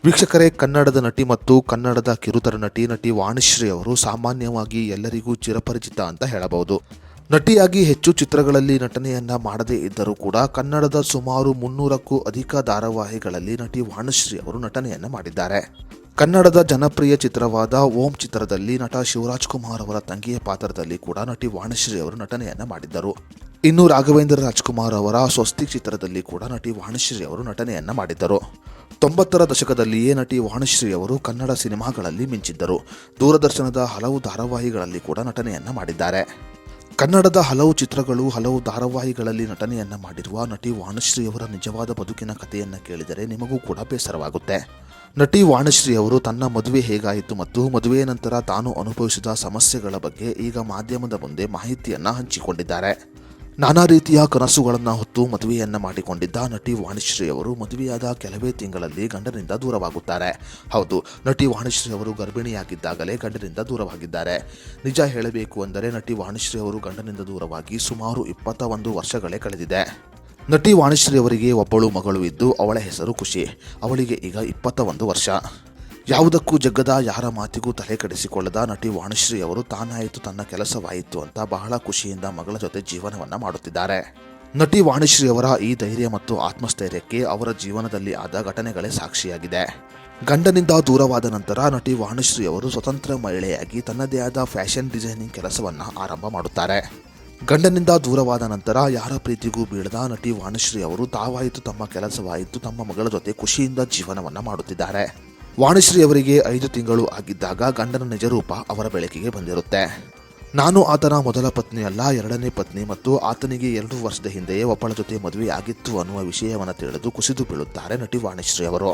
ವೀಕ್ಷಕರೇ, ಕನ್ನಡದ ನಟಿ ಮತ್ತು ಕನ್ನಡದ ಕಿರುತೆರೆ ನಟಿ ವಾಣಿಶ್ರೀ ಅವರು ಸಾಮಾನ್ಯವಾಗಿ ಎಲ್ಲರಿಗೂ ಚಿರಪರಿಚಿತ ಅಂತ ಹೇಳಬಹುದು. ನಟಿಯಾಗಿ ಹೆಚ್ಚು ಚಿತ್ರಗಳಲ್ಲಿ ನಟನೆಯನ್ನ ಮಾಡದೇ ಇದ್ದರೂ ಕೂಡ ಕನ್ನಡದ ಸುಮಾರು 300ಕ್ಕೂ ಅಧಿಕ ಧಾರಾವಾಹಿಗಳಲ್ಲಿ ನಟಿ ವಾಣಿಶ್ರೀ ಅವರು ನಟನೆಯನ್ನ ಮಾಡಿದ್ದಾರೆ. ಕನ್ನಡದ ಜನಪ್ರಿಯ ಚಿತ್ರವಾದ ಓಂ ಚಿತ್ರದಲ್ಲಿ ನಟ ಶಿವರಾಜ್ಕುಮಾರ್ ಅವರ ತಂಗಿಯ ಪಾತ್ರದಲ್ಲಿ ಕೂಡ ನಟಿ ವಾಣಿಶ್ರೀ ಅವರು ನಟನೆಯನ್ನ ಮಾಡಿದ್ದರು. ಇನ್ನು ರಾಘವೇಂದ್ರ ರಾಜ್ಕುಮಾರ್ ಅವರ ಸ್ವಸ್ತಿಕ್ ಚಿತ್ರದಲ್ಲಿ ಕೂಡ ನಟಿ ವಾಣಿಶ್ರೀ ಅವರು ನಟನೆಯನ್ನ ಮಾಡಿದ್ದರು. 90ರ ದಶಕದಲ್ಲಿಯೇ ನಟಿ ವಾಣಿಶ್ರೀ ಅವರು ಕನ್ನಡ ಸಿನಿಮಾಗಳಲ್ಲಿ ಮಿಂಚಿದ್ದರು. ದೂರದರ್ಶನದ ಹಲವು ಧಾರಾವಾಹಿಗಳಲ್ಲಿ ಕೂಡ ನಟನೆಯನ್ನ ಮಾಡಿದ್ದಾರೆ. ಕನ್ನಡದ ಹಲವು ಚಿತ್ರಗಳು, ಹಲವು ಧಾರಾವಾಹಿಗಳಲ್ಲಿ ನಟನೆಯನ್ನ ಮಾಡಿರುವ ನಟಿ ವಾಣಿಶ್ರೀ ಅವರ ನಿಜವಾದ ಬದುಕಿನ ಕಥೆಯನ್ನ ಕೇಳಿದರೆ ನಿಮಗೂ ಕೂಡ ಬೇಸರವಾಗುತ್ತೆ. ನಟಿ ವಾಣಿಶ್ರೀ ಅವರು ತನ್ನ ಮದುವೆ ಹೇಗಾಯಿತು ಮತ್ತು ಮದುವೆಯ ನಂತರ ತಾನು ಅನುಭವಿಸಿದ ಸಮಸ್ಯೆಗಳ ಬಗ್ಗೆ ಈಗ ಮಾಧ್ಯಮದ ಮುಂದೆ ಮಾಹಿತಿಯನ್ನ ಹಂಚಿಕೊಂಡಿದ್ದಾರೆ. ನಾನಾ ರೀತಿಯ ಕನಸುಗಳನ್ನು ಹೊತ್ತು ಮದುವೆಯನ್ನ ಮಾಡಿಕೊಂಡಿದ್ದ ನಟಿ ವಾಣಿಶ್ರೀ ಅವರು ಮದುವೆಯಾದ ಕೆಲವೇ ತಿಂಗಳಲ್ಲಿ ಗಂಡನಿಂದ ದೂರವಾಗುತ್ತಾರೆ. ಹೌದು, ನಟಿ ವಾಣಿಶ್ರೀ ಅವರು ಗರ್ಭಿಣಿಯಾಗಿದ್ದಾಗಲೇ ಗಂಡನಿಂದ ದೂರವಾಗಿದ್ದಾರೆ. ನಿಜ ಹೇಳಬೇಕು ಅಂದರೆ ನಟಿ ವಾಣಿಶ್ರೀ ಅವರು ಗಂಡನಿಂದ ದೂರವಾಗಿ ಸುಮಾರು 21 ವರ್ಷಗಳೇ ಕಳೆದಿದೆ. ನಟಿ ವಾಣಿಶ್ರೀ ಅವರಿಗೆ ಒಬ್ಬಳು ಮಗಳು ಇದ್ದು ಅವಳ ಹೆಸರು ಖುಷಿ. ಅವಳಿಗೆ ಈಗ 21 ವರ್ಷ. ಯಾವುದಕ್ಕೂ ಜಗ್ಗದ, ಯಾರ ಮಾತಿಗೂ ತಲೆ ಕೆಡಿಸಿಕೊಳ್ಳದ ನಟಿ ವಾಣಿಶ್ರೀ ಅವರು ತಾನಾಯಿತು ತನ್ನ ಕೆಲಸವಾಯಿತು ಅಂತ ಬಹಳ ಖುಷಿಯಿಂದ ಮಗಳ ಜೊತೆ ಜೀವನವನ್ನ ಮಾಡುತ್ತಿದ್ದಾರೆ. ನಟಿ ವಾಣಿಶ್ರೀ ಅವರ ಈ ಧೈರ್ಯ ಮತ್ತು ಆತ್ಮಸ್ಥೈರ್ಯಕ್ಕೆ ಅವರ ಜೀವನದಲ್ಲಿ ಆದ ಘಟನೆಗಳೇ ಸಾಕ್ಷಿಯಾಗಿದೆ. ಗಂಡನಿಂದ ದೂರವಾದ ನಂತರ ನಟಿ ವಾಣಿಶ್ರೀ ಅವರು ಸ್ವತಂತ್ರ ಮಹಿಳೆಯಾಗಿ ತನ್ನದೇ ಆದ ಫ್ಯಾಷನ್ ಡಿಸೈನಿಂಗ್ ಕೆಲಸವನ್ನ ಆರಂಭ ಮಾಡುತ್ತಾರೆ. ಗಂಡನಿಂದ ದೂರವಾದ ನಂತರ ಯಾರ ಪ್ರೀತಿಗೂ ಬೀಳದ ನಟಿ ವಾಣಿಶ್ರೀ ಅವರು ತಾವಾಯಿತು ತಮ್ಮ ಕೆಲಸವಾಯಿತು ತಮ್ಮ ಮಗಳ ಜೊತೆ ಖುಷಿಯಿಂದ ಜೀವನವನ್ನ ಮಾಡುತ್ತಿದ್ದಾರೆ. ವಾಣಿಶ್ರೀ ಅವರಿಗೆ 5 ತಿಂಗಳು ಆಗಿದ್ದಾಗ ಗಂಡನ ನಿಜರೂಪ ಅವರ ಬೆಳಕಿಗೆ ಬಂದಿರುತ್ತೆ. ನಾನು ಆತನ ಮೊದಲ ಪತ್ನಿ ಅಲ್ಲ, 2ನೇ ಪತ್ನಿ ಮತ್ತು ಆತನಿಗೆ 2 ವರ್ಷದ ಹಿಂದೆಯೇ ಒಬ್ಬಳ ಜೊತೆ ಮದುವೆ ಆಗಿತ್ತು ಅನ್ನುವ ವಿಷಯವನ್ನು ತಿಳಿದು ಕುಸಿದು ಬೀಳುತ್ತಾರೆ ನಟಿ ವಾಣಿಶ್ರೀ ಅವರು.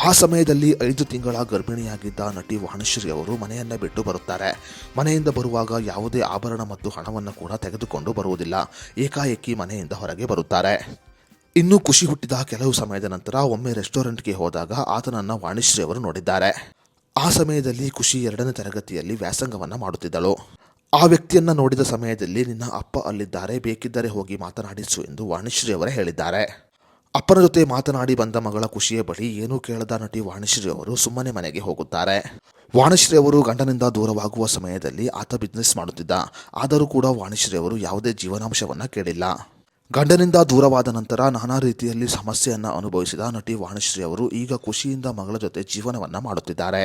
ಆ ಸಮಯದಲ್ಲಿ 5 ತಿಂಗಳ ಗರ್ಭಿಣಿಯಾಗಿದ್ದ ನಟಿ ವಾಣಿಶ್ರೀ ಅವರು ಮನೆಯನ್ನ ಬಿಟ್ಟು ಬರುತ್ತಾರೆ. ಮನೆಯಿಂದ ಬರುವಾಗ ಯಾವುದೇ ಆಭರಣ ಮತ್ತು ಹಣವನ್ನು ಕೂಡ ತೆಗೆದುಕೊಂಡು ಬರುವುದಿಲ್ಲ. ಏಕಾಏಕಿ ಮನೆಯಿಂದ ಹೊರಗೆ ಬರುತ್ತಾರೆ. ಇನ್ನು ಖುಷಿ ಹುಟ್ಟಿದ ಕೆಲವು ಸಮಯದ ನಂತರ ಒಮ್ಮೆ ರೆಸ್ಟೋರೆಂಟ್ಗೆ ಹೋದಾಗ ಆತನನ್ನ ವಾಣಿಶ್ರೀ ಅವರು ನೋಡಿದ್ದಾರೆ. ಆ ಸಮಯದಲ್ಲಿ ಖುಷಿ 2ನೇ ತರಗತಿಯಲ್ಲಿ ವ್ಯಾಸಂಗವನ್ನ ಮಾಡುತ್ತಿದ್ದಳು. ಆ ವ್ಯಕ್ತಿಯನ್ನ ನೋಡಿದ ಸಮಯದಲ್ಲಿ ನಿನ್ನ ಅಪ್ಪ ಅಲ್ಲಿದ್ದಾರೆ, ಬೇಕಿದ್ದರೆ ಹೋಗಿ ಮಾತನಾಡಿಸು ಎಂದು ವಾಣಿಶ್ರೀ ಅವರೇ ಹೇಳಿದ್ದಾರೆ. ಅಪ್ಪನ ಜೊತೆ ಮಾತನಾಡಿ ಬಂದ ಮಗಳ ಖುಷಿಯ ಬಳಿ ಏನೂ ಕೇಳದ ನಟಿ ವಾಣಿಶ್ರೀ ಅವರು ಸುಮ್ಮನೆ ಮನೆಗೆ ಹೋಗುತ್ತಾರೆ. ವಾಣಿಶ್ರೀ ಅವರು ಗಂಡನಿಂದ ದೂರವಾಗುವ ಸಮಯದಲ್ಲಿ ಆತ ಬಿಸ್ನೆಸ್ ಮಾಡುತ್ತಿದ್ದ. ಆದರೂ ಕೂಡ ವಾಣಿಶ್ರೀ ಅವರು ಯಾವುದೇ ಜೀವನಾಂಶವನ್ನ ಕೇಳಿಲ್ಲ. ಗಂಡನಿಂದ ದೂರವಾದ ನಂತರ ನಾನಾ ರೀತಿಯಲ್ಲಿ ಸಮಸ್ಯೆಯನ್ನ ಅನುಭವಿಸಿದ ನಟಿ ವಾಣಿಶ್ರೀ ಅವರು ಈಗ ಖುಷಿಯಿಂದ ಮಗಳ ಜೊತೆ ಜೀವನವನ್ನ ಮಾಡುತ್ತಿದ್ದಾರೆ.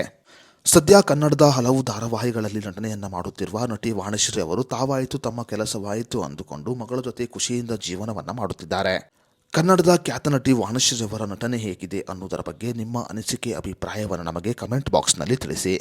ಸದ್ಯ ಕನ್ನಡದ ಹಲವು ಧಾರಾವಾಹಿಗಳಲ್ಲಿ ನಟನೆಯನ್ನ ಮಾಡುತ್ತಿರುವ ನಟಿ ವಾಣಿಶ್ರೀ ಅವರು ತಾವಾಯಿತು ತಮ್ಮ ಕೆಲಸವಾಯಿತು ಅಂದುಕೊಂಡು ಮಗಳ ಜೊತೆ ಖುಷಿಯಿಂದ ಜೀವನವನ್ನ ಮಾಡುತ್ತಿದ್ದಾರೆ. ಕನ್ನಡದ ಖ್ಯಾತ ನಟಿ ವಾಣಿಶ್ರೀ ಅವರ ನಟನೆ ಹೇಗಿದೆ ಅನ್ನೋದರ ಬಗ್ಗೆ ನಿಮ್ಮ ಅನಿಸಿಕೆ, ಅಭಿಪ್ರಾಯವನ್ನು ನಮಗೆ ಕಮೆಂಟ್ ಬಾಕ್ಸ್ನಲ್ಲಿ ತಿಳಿಸಿ.